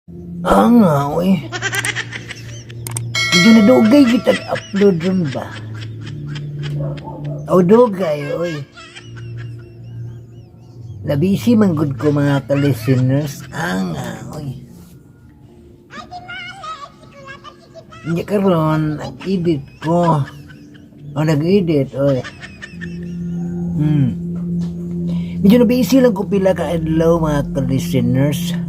Nga, oy. Medyo nadugay kita upload ron ba? O dugay, oy. Labisi man gud ko mga ka-listeners. Nga, oy. Hindi karon nag-edit ko. O nag-edit, oy. Medyo na-busy lang ko pila ka adlaw mga ka-listeners.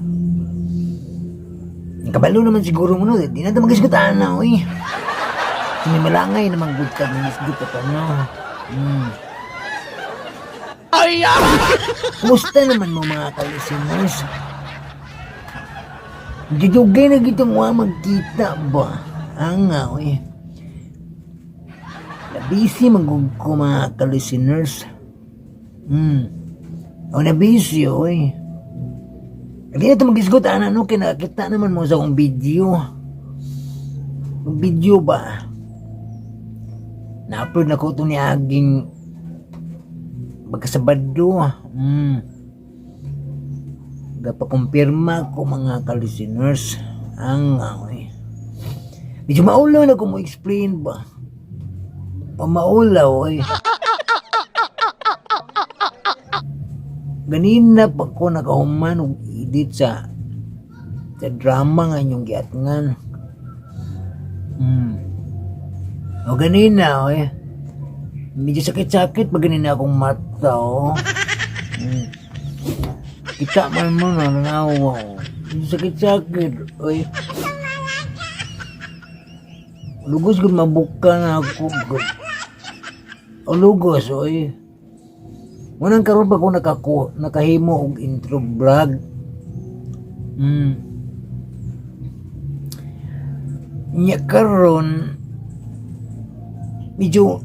Kabalo naman siguro mo no, di na ito magisgutaan na, oy. May malangay naman good ka, magisgut ka pa, no. Ay, kumusta naman mo mga ka-listeners? Didugay na gito mo magkita ba? Nga, oy. Nabisi magug ko mga ka-listeners. O nabisi, oy. Hindi na ito mag-isgot, ano, kinakita naman mo sa akong video. Mag-video ba? Na-upload na ko ito ni Aging magkasabado. Dapakumpirma ko mga ka-listeners. Oy. Medyo maulaw na ko mo explain ba? O maulaw, oy. Ganina pa ko nakahuman og edit sa drama nga inyong giatngan. O ganina, oy. Medyo sakit-sakit pag ganina akong mata, oh. Kita man mo na nanawa, oh. Medyo sakit-sakit, oy. Lugos gud mabuka na ako. O lugos, oy. Unang karon pa ko nakahimo og intro vlog. Nya karon medyo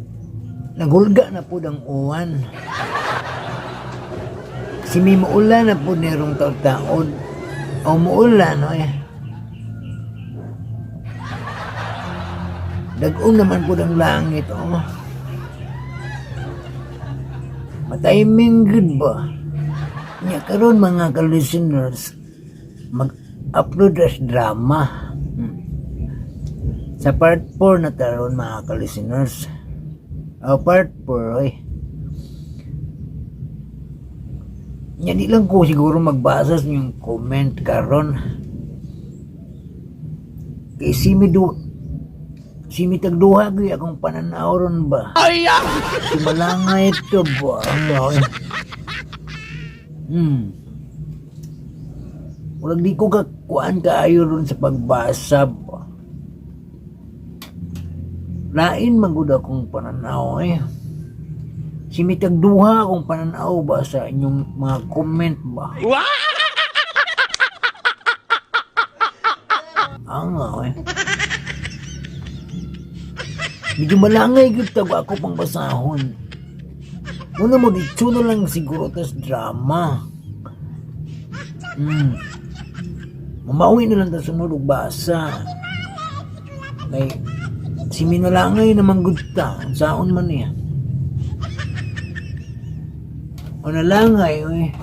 nagulga na pud ang uwan. Si may muulan na pud nerong taon-taon. O muulan, no eh. Dag-ong naman pud ang langit, oh. Matiming good ba? Nya karon mga ka-listeners, mag-upload as drama. Sa part 4 na taron mga ka-listeners. Part 4, oy. Nya di lang ko siguro magbasa sa yung comment karon. Kay si mitagduha gaya akong pananaw ron ba? Ay! Si malangay ito ba? Walang di ko kakuan kaayo ron sa pagbasa ba? Lain magud akong pananaw, eh. Si mitagduha akong pananaw ba sa inyong mga comment ba? Eh. Medyo malangay gud tago ako pang basahon. Una mo dito na lang siguro tas drama. Mamawi na lang ta sunod og basa. May si minalangay naman gud ta. Saon man niya. O nalangay, oy.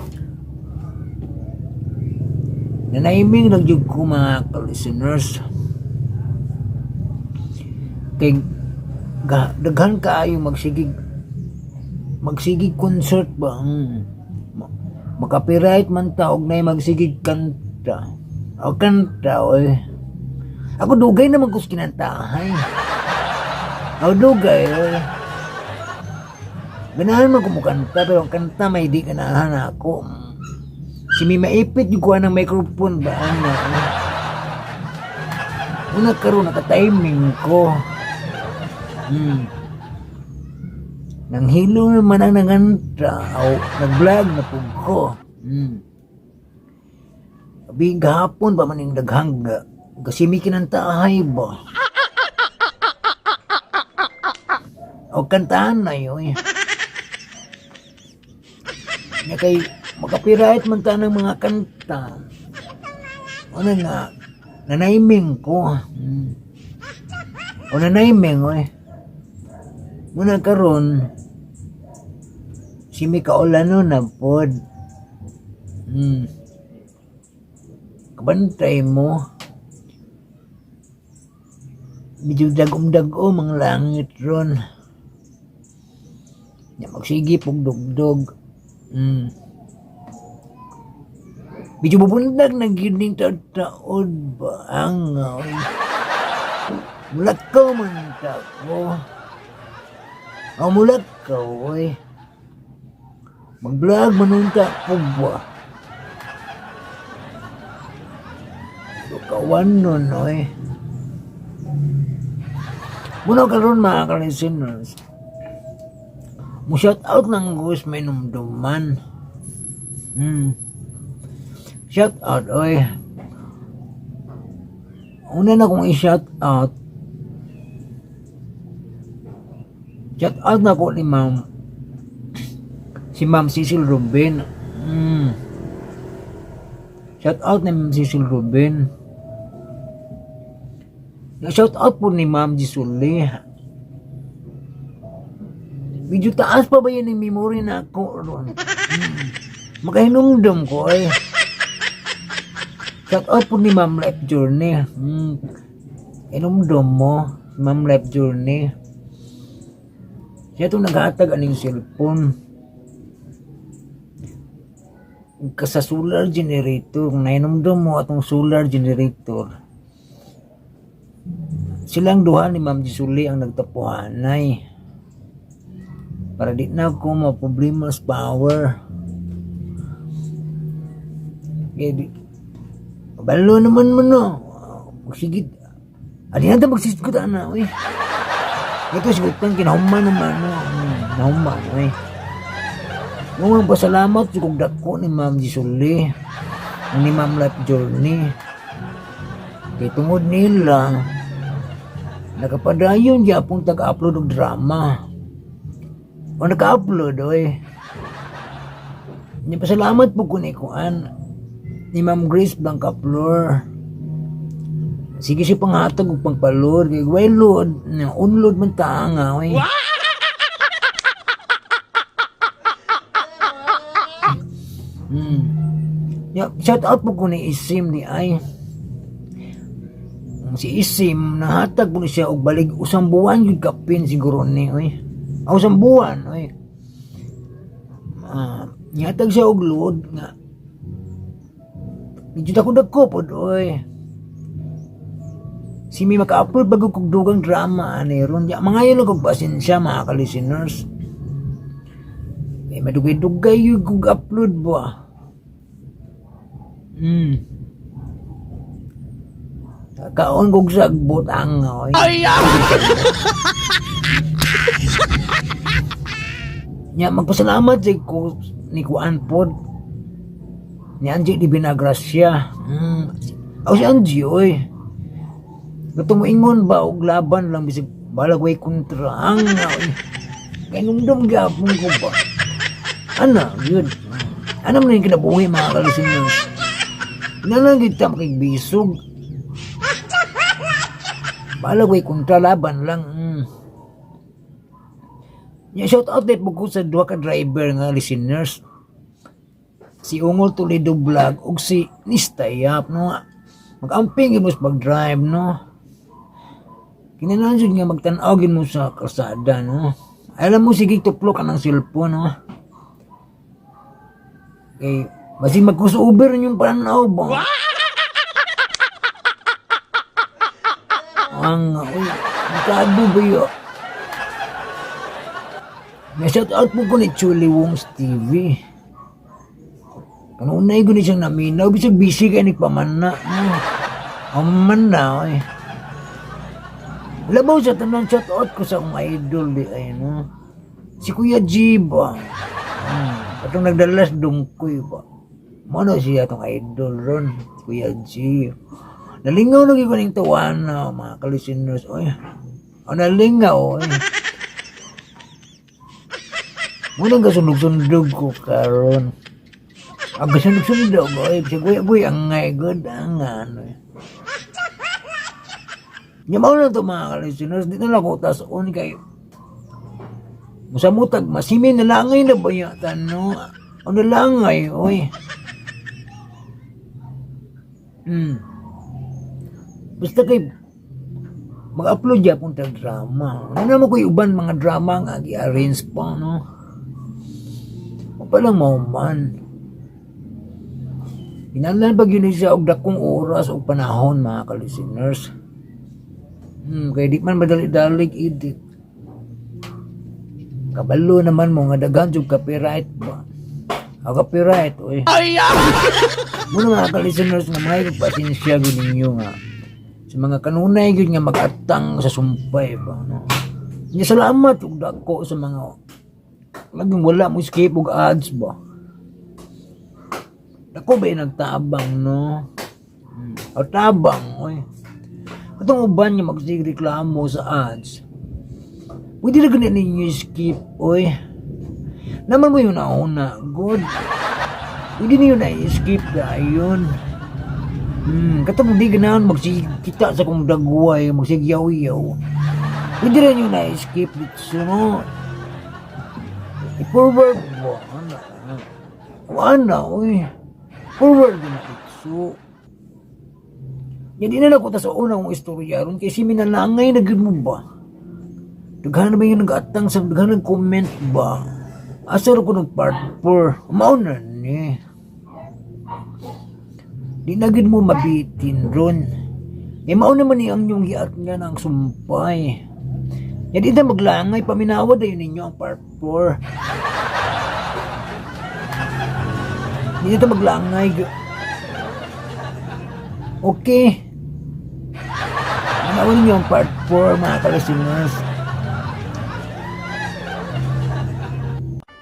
Nanaiming lang jud ko mga ka-listeners. Kay daghan kaayo magsigig concert ba, makapiright man ta og nay magsigig kanta oy. Ako dugay naman ko kinantahay. Dugay, oy. Ganahan man ko mo kanta, pero ang kanta may di ganahan ako. Si may maipit yung kuha ng microphone ba, una karon naka-timing ko. Nang hilo naman ang nanganta o nag-vlog na po ko. Abing gahapon pa man yung daghang kasi may kinantahay ba? O kantahan na yun. Nga kay makapiright man ta ng mga kanta. Ano nga, nanaiming ko. O nanaiming, oy. Muna karon si Mika Olano na pod. kabantay mo. Medyo dagom-dago mga langit ron. Nya magsige pog dugdog. Medyo bubundag na gining taod ba ang mulakaw man ta ko. Mulakaw oy. Mag-vlog manunta po ba? Kawan nun oy. Muna karon mga ka-listeners. Mo-shout out ng guys may numduman. Shout out oy. Una na kong i-shout out. Shout out na ko ni Ma'am. Si Ma'am Cecil Ruben. Shout out ni Ma'am Cecil Ruben. Shout out po ni Ma'am Gisuli. Medyo taas pa ba yan yung memory na ako ron? Makahinumdum ko eh. Shout out po ni Ma'am Life Journey. Hinumdum mo, Ma'am Life Journey. Siya itong naghatag aning cellphone. Sa solar generator, kung nahinumdum mo atong solar generator, silang duha ni Ma'am Gisuli ang nagtapuhanay. Para di na ako maproblema sa power. Kaya balo naman mo no. Magsigit. Adi na ito magsisigit na. Ito sigutan kinahuman naman no. Nahuman. Nung pasalamat kung dako ni Ma'am Gisuli. Ni Ma'am Life Journey. Kaya tungod nila. Nakapadayon di apong tag-upload ng drama. O naka-upload oy. Pasalamat po ko ni Kuan. Ni Ma'am Grace Blancaflor. Sige siya panghatag o pangpaload. Kaya way load. Unload man tanga oy. Shout out po ko ni Isim ni Ay. Si Isim, nahatag po ni siya og balig usang buwan yung kapin siguro ni, oy. Usang buwan, oy. Nahatag siya og load nga. Medyo dako-dako po, oy. Si may maka-upload bago kong dugang drama, ron. Mga yun lang kong pasensya, mga ka-listeners. Madugay-dugay yung kong upload ba. Kaon kong sagbot ang oy. Nya magpasalamat si ko ni Kuan pod. Ni Angie di Binagracia. Si Angie oy. Katumuingon ba og laban lang bisig balag way kontra ang oy. Kay nundom gyapon ko ba. Ana, good. Ano man yung kinabuhi mga ka-listeners. Nalang kita makigbisog. Balagway kontra laban lang. Shout out din po sa dua ka driver nga listeners. Si Ungol Toledo Vlog ug si Nistayap no. Mag-amping mo sa pag-drive no. Kinahanglan nga magtan-aw mo sa kalsada no. Alam mo sige tuplok ka ng cellphone no. Okay, basi magkusuber yung pananaw ba? Ang magkado ba yun? Na-shout out po ko ni Chuli Wong's TV. Kanunay ko ni siyang naminaw. Bisag busy kayo nagpamana. Ang na eh. Labaw sa tanang shout out ko sa akong idol di ay no. Si Kuya G ba? Atong nagdalas dungkoy ba? Mano siya atong idol ron. Kuya G. Nalingaw lagi ko ng tawana, mga ka-listeners. Oy, nalingaw, oy. Munang kasunog-sundog ko karon. Ang kasunog-sundog, oy. Sige, ang ngay, good, ang ano. Nyamaw na ito, mga ka-listeners. Dito na ako, tason kayo. Musamutag, masimi nalangay na ba yata, no? O nalangay, oy. Hmm. Basta kay mag-upload ya pong drama. Ano naman ko yung uban mga drama nga i-arrange pa, no? O palang mo man. Hinahanglan pag yun siya og dakong oras o panahon mga ka-listeners. Kaya di man madali-dalig edit. Kabalo naman mo nga daghan yung copyright ba? Copyright, oy. Muna mga ka-listeners nga mga pasensya gud ninyo nga. Sa mga kanunay gud nga mag-atang sa sumpay ba, no? Nya salamat ug dako sa mga laging wala mo skip og ads ba. Ako ba nagtabang, no? O tabang, oy. Katong uban nga magsigreklamo sa ads. Pwede na ganyan ninyo skip, oy. Naman mo yung nauna, good. Pwede niyo na skip ka, ayun. Katong di ganahan magsikita sa kong dagway, magsigyaw-yaw. Pwede rin nyo na skip dito, no? I-forward mo, ano, oy. Forward din so yan di na nakuta sa unang istorya ron kasi minalangay na gud mo ba daghan na ba yung nag-atang sa daghan ng comment ba asar ko ng part 4 mao na ni di na gud mo mabitin ron mao naman ni ang yung giat nga ng sumpay yan di na maglangay paminawad ayun ninyo ang part 4 hindi ito maglangay. Okay. Manawin niyo ang part 4 mga ka-listeners.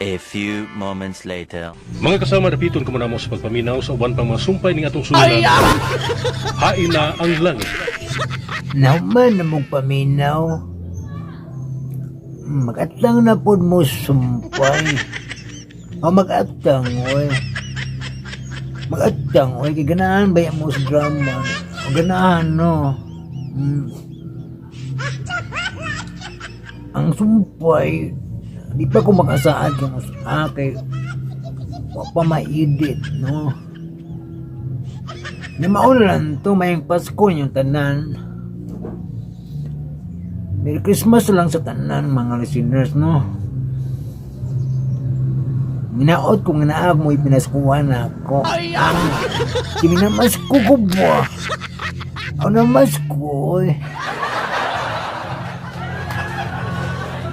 A few moments later. Mga kasama, dapiton ko muna mo sa pagpaminaw sa uban pang mga sumpay ng atong sunan. Hain na ang langit. Naman na mong paminaw. Mag-atlang na po mo sumpay. O mag-atlang, oy. Mag-atang, oy, kay ganahan ba yung most drama? O ganahan, no? Ang sumpay, di pa ko makasaad yung kay pa ma-edit, no? Di maulan to, mayang Pasko yung tanan. Merry Christmas lang sa tanan, mga listeners, no? Minaot kung naab mo ipinaskuhan ako. Si minamasku ko ba? Ako namasku, oy.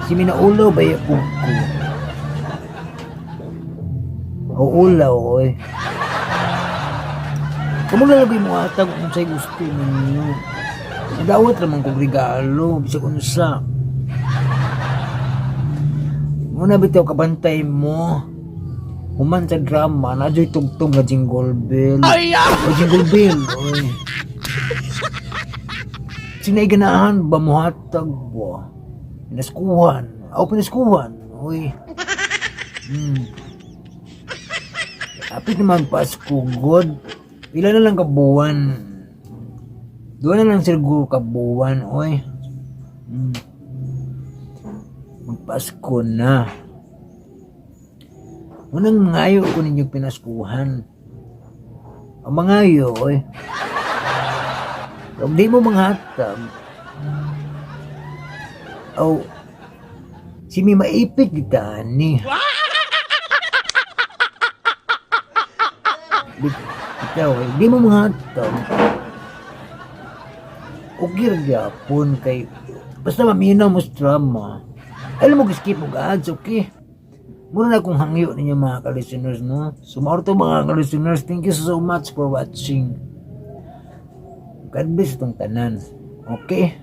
Si minaulo ba yung kuko? O ulaw, oy. Kamu lalagay mo atag kung sa'y gusto ninyo. Nagawat naman kong regalo, bisa unsa. Muna bitaw kabantay mo. Human sa drama, nadyo'y tugtog na jingle bell. O jingle bell, oy. Sinay ganahan ba mo hatag ba? Pinaskuhan. O pinaskuhan, oy. Kapit naman Pasko, God. Pila na lang kabuwan. Doon na lang siguro kabuwan, oy. Magpasko na. Unang mangayo ko ninyong pinaskuhan. Ang mangayo, oy. Kung di mo manghatag, si may maipit kita ni. Bitaw, di mo manghatag. Okay gyapon kay basta maminaw mo sa drama. Alam mo, skip mo ads, okay? Muna na kung hangyo ninyo mga ka-listeners, no? So, maurto mga ka-listeners, thank you so much for watching. God bless itong tanan. Okay?